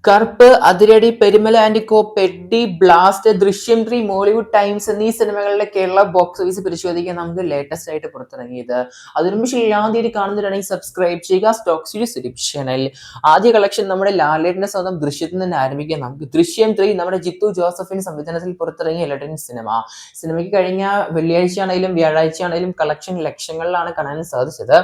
കറുപ്പ്, Athiradi, Perumala and co, Peddi, blast, Drishyam 3, Mollywood times എന്നീ സിനിമകളുടെ കേരള ബോക്സ് ഓഫീസ് പരിശോധിക്കാൻ നമുക്ക് ലേറ്റസ്റ്റ് ആയിട്ട് പുറത്തിറങ്ങിയത്. അതിനു മുമ്പ് ആദ്യമായിട്ട് കാണുന്നവരാണെങ്കിൽ സബ്സ്ക്രൈബ് ചെയ്യുക സ്റ്റോക്ക് സീരീസ് യൂട്യൂബ് ചാനൽ. ആദ്യ കളക്ഷൻ നമ്മുടെ ലാലേട്ടന്റെ സ്വന്തം ദൃശ്യത്തിൽ നിന്ന് ആരംഭിക്കാം. നമുക്ക് ദൃശ്യം 3 നമ്മുടെ ജിത്തു ജോസഫിന്റെ സംവിധാനത്തിൽ പുറത്തിറങ്ങിയ ലേറ്റൻ സിനിമയ്ക്ക് കഴിഞ്ഞ വെള്ളിയാഴ്ചയാണെങ്കിലും വ്യാഴാഴ്ചയാണെങ്കിലും കളക്ഷൻ ലക്ഷങ്ങളിലാണ് കാണാൻ സാധിച്ചത്.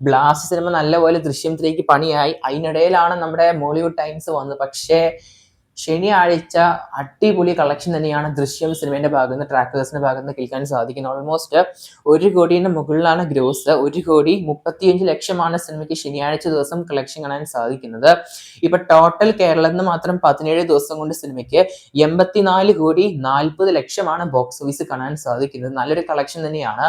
ബ്ലാസ്റ്റ് സിനിമ നല്ലപോലെ ദൃശ്യം 3ക്ക് പണിയായി. അതിനിടയിലാണ് നമ്മുടെ മോളിവുഡ് ടൈംസ് വന്നത്. പക്ഷേ ശനിയാഴ്ച അടിപൊളി കളക്ഷൻ തന്നെയാണ് ദൃശ്യം സിനിമയുടെ ഭാഗത്ത് നിന്ന് ട്രാക്കേഴ്സിന്റെ ഭാഗത്ത് നിന്ന് കേൾക്കാൻ സാധിക്കുന്നത്. ഓൾമോസ്റ്റ് 1 കോടിയുടെ മുകളിലാണ് ഗ്രോസ്. 1,35,00,000 സിനിമയ്ക്ക് ശനിയാഴ്ച ദിവസം കളക്ഷൻ കാണാൻ സാധിക്കുന്നത്. ഇപ്പൊ ടോട്ടൽ കേരളത്തിൽ നിന്ന് മാത്രം 17 ദിവസം കൊണ്ട് സിനിമയ്ക്ക് 84,40,00,000 ബോക്സ് ഓഫീസ് കാണാൻ സാധിക്കുന്നത്. നല്ലൊരു കളക്ഷൻ തന്നെയാണ്.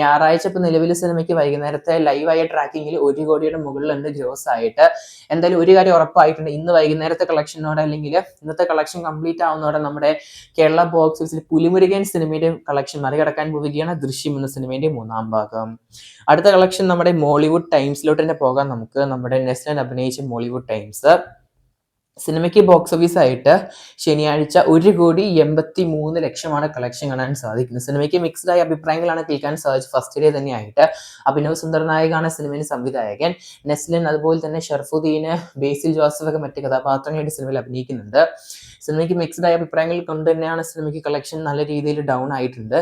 ഞായറാഴ്ച ഇപ്പൊ നിലവിലെ സിനിമയ്ക്ക് വൈകുന്നേരത്തെ ലൈവായ ട്രാക്കിങ്ങിൽ 1 കോടിയുടെ മുകളിലുണ്ട് ഗ്രോസ് ആയിട്ട്. എന്തായാലും ഒരു കാര്യം ഉറപ്പായിട്ടുണ്ട്, ഇന്ന് വൈകുന്നേരത്തെ കളക്ഷനോടെ അല്ലെങ്കിൽ ഇന്നത്തെ കളക്ഷൻ കംപ്ലീറ്റ് ആവുന്നതോടെ നമ്മുടെ കേരള ബോക്സ് ഓഫീസിൽ പുലിമുരുകൻ സിനിമയുടെ കളക്ഷൻ മറികടക്കാൻ പോവുകയാണ് ദൃശ്യം എന്ന സിനിമയുടെ 3ാം ഭാഗം. അടുത്ത കളക്ഷൻ നമ്മുടെ മോളിവുഡ് ടൈംസിലോട്ട് തന്നെ പോകാം. നമുക്ക് നമ്മുടെ നെസ്ലൻ അഭിനയിച്ച മോളിവുഡ് ടൈംസ് സിനിമയ്ക്ക് ബോക്സ് ഓഫീസ് ആയിട്ട് ശനിയാഴ്ച 1,83,00,000 കളക്ഷൻ കാണാൻ സാധിക്കുന്നത്. സിനിമയ്ക്ക് മിക്സ്ഡ് ആയ അഭിപ്രായങ്ങളാണ് കേൾക്കാൻ സാധിച്ചത്. ഫസ്റ്റ് ഡേ തന്നെയായിട്ട് അഭിനവ് സുന്ദർ നായകാണ് സിനിമയുടെ സംവിധായകൻ. നെസ്ലിൻ അതുപോലെ തന്നെ ഷർഫുദ്ദീന്, ബേസിൽ ജോസഫ് ഒക്കെ മറ്റ് കഥാപാത്രങ്ങളായിട്ട് സിനിമയിൽ അഭിനയിക്കുന്നുണ്ട്. സിനിമയ്ക്ക് മിക്സ്ഡ് ആയ അഭിപ്രായങ്ങൾ കൊണ്ട് തന്നെയാണ് സിനിമയ്ക്ക് കളക്ഷൻ നല്ല രീതിയിൽ ഡൗൺ ആയിട്ടുണ്ട്.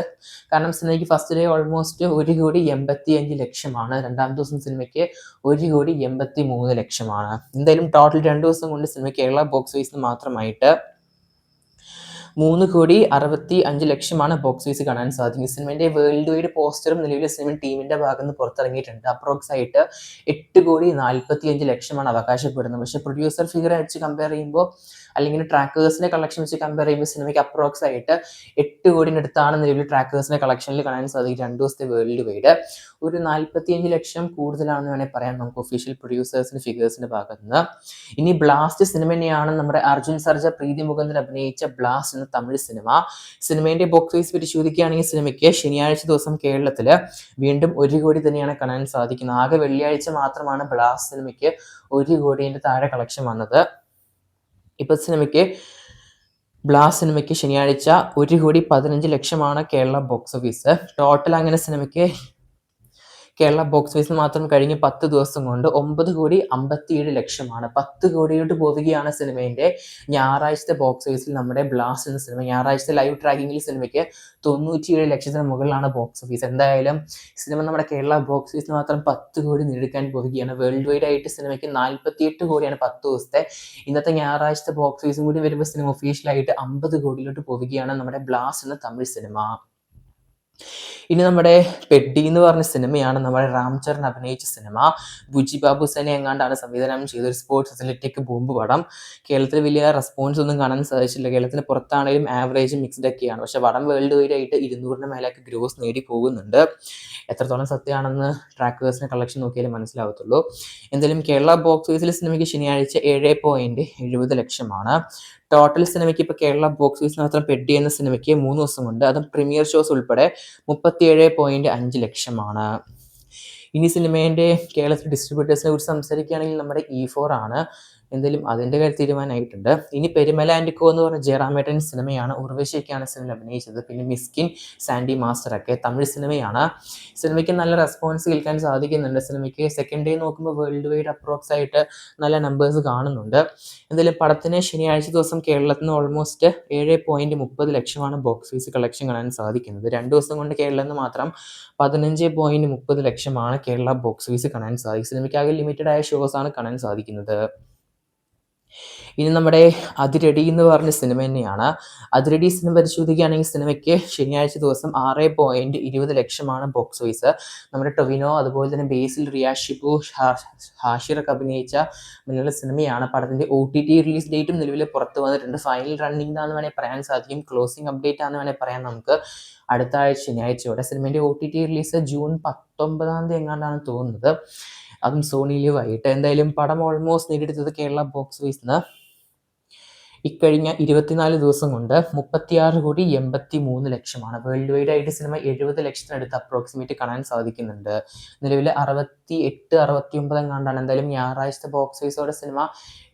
കാരണം സിനിമയ്ക്ക് ഫസ്റ്റ് ഡേ ഓൾമോസ്റ്റ് 1,85,00,000, രണ്ടാം ദിവസം സിനിമയ്ക്ക് 1,83,00,000. എന്തായാലും ടോട്ടൽ 2 ദിവസം കൊണ്ട് സിനിമ കേരള ബോക്സ് ഓഫീസിൽ മാത്രമായിട്ട് 3,65,00,000 ബോക്സ് ഓഫീസ് കാണാൻ സാധിക്കും. സിനിമയുടെ വേൾഡ് വൈഡ് പോസ്റ്ററും നിലവിലെ സിനിമ ടീമിന്റെ ഭാഗത്ത് നിന്ന് പുറത്തിറങ്ങിയിട്ടുണ്ട്. അപ്രോക്സ് ആയിട്ട് 8,45,00,000 അവകാശപ്പെടുന്നത്. പക്ഷേ പ്രൊഡ്യൂസർ ഫിഗർ വെച്ച് കമ്പയർ ചെയ്യുമ്പോൾ അല്ലെങ്കിൽ ട്രാക്കേഴ്സിന്റെ കളക്ഷൻ വെച്ച് കമ്പയർ ചെയ്യുമ്പോൾ സിനിമയ്ക്ക് അപ്രോക്സ് ആയിട്ട് 8 കോടിനടുത്താണ് നിലവിൽ ട്രാക്കേഴ്സിന്റെ കളക്ഷനിൽ കാണാൻ സാധിക്കും 2 ദിവസത്തെ വേൾഡ് വൈഡ്. ഒരു 45,00,000 കൂടുതലാണെന്ന് വേണമെങ്കിൽ പറയാം നമുക്ക് ഒഫീഷ്യൽ പ്രൊഡ്യൂസേഴ്സിന്റെ ഫിഗേഴ്സിന്റെ ഭാഗത്ത് നിന്ന്. ഇനി ബ്ലാസ്റ്റ് സിനിമ തന്നെയാണ് നമ്മുടെ അർജുൻ സർജ, പ്രീതി മുകുന്ദൻ അഭിനയിച്ച ബ്ലാസ്റ്റ് എന്ന തമിഴ് സിനിമയുടെ ബോക്സ് ഓഫീസ് പരിശോധിക്കുകയാണെങ്കിൽ സിനിമയ്ക്ക് ശനിയാഴ്ച ദിവസം കേരളത്തില് വീണ്ടും 1 കോടി തന്നെയാണ് കാണാൻ സാധിക്കുന്നത്. ആകെ വെള്ളിയാഴ്ച മാത്രമാണ് ബ്ലാസ്റ്റ് സിനിമയ്ക്ക് 1 കോടിയുടെ താഴെ കളക്ഷൻ വന്നത്. ഇപ്പൊ ബ്ലാസ്റ്റ് സിനിമയ്ക്ക് ശനിയാഴ്ച 1,15,00,000 കേരള ബോക്സ് ഓഫീസ്. ടോട്ടൽ അങ്ങനെ സിനിമയ്ക്ക് കേരള ബോക്സ് ഓഫീസിൽ മാത്രം കഴിഞ്ഞ 10 ദിവസം കൊണ്ട് 9,57,00,000. 10 കോടിയോട്ട് പോവുകയാണ് സിനിമയുടെ ഞായറാഴ്ചത്തെ ബോക്സ് ഓഫീസിൽ നമ്മുടെ ബ്ലാസ്റ്റ് എന്ന സിനിമ. ഞായറാഴ്ചത്തെ ലൈവ് ട്രാക്കിങ്ങിൽ സിനിമയ്ക്ക് 97,00,000 മുകളിലാണ് ബോക്സ് ഓഫീസ്. എന്തായാലും സിനിമ നമ്മുടെ കേരള ബോക്സ് ഓഫീസിൽ മാത്രം 10 കോടി നേടിക്കാൻ പോവുകയാണ്. വേൾഡ് വൈഡ് ആയിട്ട് സിനിമയ്ക്ക് 48 കോടിയാണ് 10 ദിവസത്തെ. ഇന്നത്തെ ഞായറാഴ്ചത്തെ ബോക്സ് ഓഫീസും കൂടി വരുമ്പോൾ സിനിമ ഒഫീഷ്യലായിട്ട് 50 കോടിയിലോട്ട് പോവുകയാണ് നമ്മുടെ ബ്ലാസ്റ്റ് എന്ന തമിഴ് സിനിമ. ഇനി നമ്മുടെ പെഡ്ഡി എന്ന് പറഞ്ഞ സിനിമയാണ് നമ്മുടെ രാം ചരൺ അഭിനയിച്ച സിനിമ. ബുജി ബാബു സേന എങ്ങാണ്ടാണ് സംവിധാനം ചെയ്ത ഒരു സ്പോർട്സ് ഫെസിലിറ്റിക്ക് ബോംബ് പടം. കേരളത്തിൽ വലിയ റെസ്പോൺസ് ഒന്നും കാണാൻ സാധിച്ചില്ല. കേരളത്തിന് പുറത്താണെങ്കിലും ആവറേജ് മിക്സ്ഡ് ഒക്കെയാണ്. പക്ഷെ പടം വേൾഡ് വൈഡ് ആയിട്ട് 200-ന് മേലേക്ക് ഗ്രോസ് നേടി പോകുന്നുണ്ട്. എത്രത്തോളം സത്യമാണെന്ന് ട്രാക്കേഴ്സിന്റെ കളക്ഷൻ നോക്കിയാലേ മനസ്സിലാവത്തുള്ളൂ. എന്തായാലും കേരള ബോക്സ് ഓഫീസിലെ സിനിമയ്ക്ക് ശനിയാഴ്ച 7,70,00,000. ടോട്ടൽ സിനിമയ്ക്ക് ഇപ്പോൾ കേരള ബോക്സ് ഓഫീസിന് മാത്രം പെഡ്ഡി എന്ന സിനിമയ്ക്ക് 3 ദിവസം കൊണ്ട്, അതും പ്രീമിയർ ഷോസ് ഉൾപ്പെടെ 37,5 ലക്ഷം. ഇനി സിനിമേൻ്റെ കേരളത്തിൽ ഡിസ്ട്രിബ്യൂട്ടേഴ്സിനെ കുറിച്ച് സംസാരിക്കുകയാണെങ്കിൽ നമ്മുടെ E4 ആണ്. എന്തായാലും അതിൻ്റെ കാര്യം തീരുമാനമായിട്ടുണ്ട്. ഇനി പെരുമല ആൻഡ് കോ എന്ന് പറഞ്ഞ ജയറാമേട്ടൻ സിനിമയാണ്. ഉർവശിയൊക്കെയാണ് സിനിമയിൽ അഭിനയിച്ചത്. പിന്നെ മിസ്കിൻ, സാൻഡി മാസ്റ്റർ ഒക്കെ തമിഴ് സിനിമയാണ്. സിനിമയ്ക്ക് നല്ല റെസ്പോൺസ് കേൾക്കാൻ സാധിക്കുന്നുണ്ട്. സിനിമയ്ക്ക് സെക്കൻഡ് ഡേ നോക്കുമ്പോൾ വേൾഡ് വൈഡ് അപ്രോക്സ് ആയിട്ട് നല്ല നമ്പേഴ്സ് കാണുന്നുണ്ട്. എന്തായാലും പടത്തിന് ശനിയാഴ്ച ദിവസം കേരളത്തിൽ നിന്ന് ഓൾമോസ്റ്റ് 7,30,00,000 ബോക്സ് ഓഫീസ് കളക്ഷൻ കാണാൻ സാധിക്കുന്നത്. 2 ദിവസം കൊണ്ട് കേരളത്തിൽ നിന്ന് മാത്രം 15,30,00,000 കേരള ബോക്സ് ഓഫീസ് കാണാൻ സാധിക്കും. സിനിമയ്ക്ക് ആകെ ലിമിറ്റഡ് ആയ ഷോസ് ആണ് കാണാൻ സാധിക്കുന്നത്. ഇനി നമ്മുടെ അതിരടി എന്ന് പറഞ്ഞ സിനിമ തന്നെയാണ്. അതിരടി സിനിമ പരിശോധിക്കുകയാണെങ്കിൽ സിനിമയ്ക്ക് ശനിയാഴ്ച ദിവസം 6,20,00,000 ബോക്സ് ഓഫീസ്. നമ്മുടെ ടൊവിനോ അതുപോലെ തന്നെ ബേസിൽ, റിയാഷിബു, ഹാഷിറൊക്കെ അഭിനയിച്ച മലയാള സിനിമയാണ്. പടത്തിന്റെ OTT റിലീസ് ഡേറ്റും നിലവിൽ പുറത്തു വന്നിട്ടുണ്ട്. ഫൈനൽ റണ്ണിംഗ് ആണെന്ന് വേണമെങ്കിൽ പറയാൻ സാധിക്കും. ക്ലോസിംഗ് അപ്ഡേറ്റ് ആണെന്ന് വേണമെങ്കിൽ പറയാം നമുക്ക്. അടുത്ത ആഴ്ച ശനിയാഴ്ചയോടെ സിനിമയുടെ OTT റിലീസ് ജൂൺ 19 എങ്ങാണ്ടാണ് തോന്നുന്നത്. അതും സോണി ലീവ് ആയിട്ട്. എന്തായാലും പടം ഓൾമോസ്റ്റ് നേടിയെടുത്തത് കേരള ബോക്സ് ഓഫീസിൽ നിന്ന് ഇക്കഴിഞ്ഞ 24 ദിവസം കൊണ്ട് 36,83,00,000 വേൾഡ് വൈഡ് ആയിട്ട് സിനിമ 70 ലക്ഷത്തിനടുത്ത് അപ്രോക്സിമേറ്റ് കാണാൻ സാധിക്കുന്നുണ്ട്. നിലവിൽ 68, 69 എങ്ങാണ്ടാണ്. എന്തായാലും ഞായറാഴ്ചത്തെ ബോക്സ് ഓഫീസോടെ സിനിമ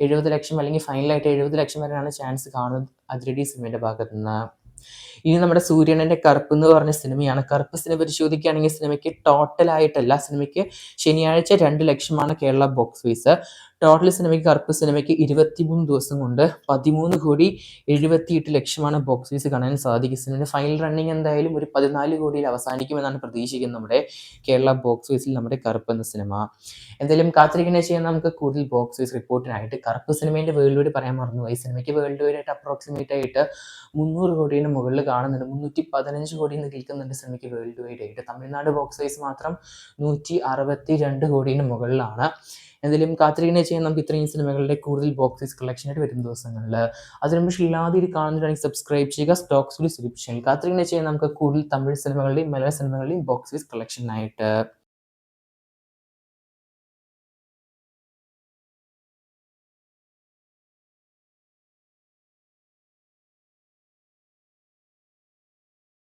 70 ലക്ഷം അല്ലെങ്കിൽ ഫൈനലായിട്ട് 70 ലക്ഷം വരെയാണ് ചാൻസ് കാണുന്നത് അതിരടി സിനിമയുടെ ഭാഗത്തു നിന്ന്. ഇനി നമ്മുടെ സൂര്യനന്റെ കറുപ്പ് എന്ന് പറഞ്ഞ സിനിമയാണ്. കറുപ്പ് സിനിമ പരിശോധിക്കുകയാണെങ്കിൽ സിനിമയ്ക്ക് ടോട്ടലായിട്ടല്ല, സിനിമയ്ക്ക് ശനിയാഴ്ച 2 ലക്ഷമാണ് കേരള ബോക്സ് ഓഫീസ്. ടോട്ടൽ സിനിമയ്ക്ക് കറുപ്പ് സിനിമയ്ക്ക് 23 ദിവസം കൊണ്ട് 13,78,00,000 ബോക്സ് ഓഫീസ് കാണാൻ സാധിക്കും. സിനിമയുടെ ഫൈനൽ റണ്ണിങ് എന്തായാലും ഒരു 14 കോടിയിൽ അവസാനിക്കുമെന്നാണ് പ്രതീക്ഷിക്കുന്നത് നമ്മുടെ കേരള ബോക്സ് ഓഫീസിൽ നമ്മുടെ കറുപ്പ് എന്ന സിനിമ. എന്തായാലും കാത്തിരിക്കുന്ന ചെയ്യാൻ നമുക്ക് കൂടുതൽ ബോക്സ് ഓഫീസ് റിപ്പോർട്ടിനായിട്ട്. കറുപ്പ് സിനിമേൻ്റെ വേൾഡ് വൈഡ് പറയാൻ മറന്നുപോയി. സിനിമയ്ക്ക് വേൾഡ് വൈഡ് ആയിട്ട് അപ്രോക്സിമേറ്റ് ആയിട്ട് 300 കോടിയുടെ മുകളിൽ കാണുന്നുണ്ട്. 315 കോടിയിൽ നിന്ന് കേൾക്കുന്നുണ്ട് സിനിമയ്ക്ക് വേൾഡ് വൈഡ് ആയിട്ട്. തമിഴ്നാട് ബോക്സ് ഓഫീസ് മാത്രം 162 കോടിയുടെ മുകളിലാണ്. എന്തായാലും കാത്തിരിക്കുന്ന ചെയ്യാൻ നമുക്ക് ഇത്രയും സിനിമകളുടെ കൂടുതൽ ബോക്സ് ഓഫീസ് കളക്ഷനായിട്ട് വരും ദിവസങ്ങളിൽ. അതിനു മുമ്പ് ഇല്ലാതെ കാണുന്നതാണെങ്കിൽ സബ്സ്ക്രൈബ് ചെയ്യുക. സ്റ്റോക്സ് യൂട്യൂബ് ചാനൽ കാത്തിരിക്കുന്ന ചെയ്യാൻ നമുക്ക് കൂടുതൽ തമിഴ് സിനിമകളുടെയും മലയാള സിനിമകളുടെയും ബോക്സ് ഓഫീസ് കളക്ഷനായിട്ട്.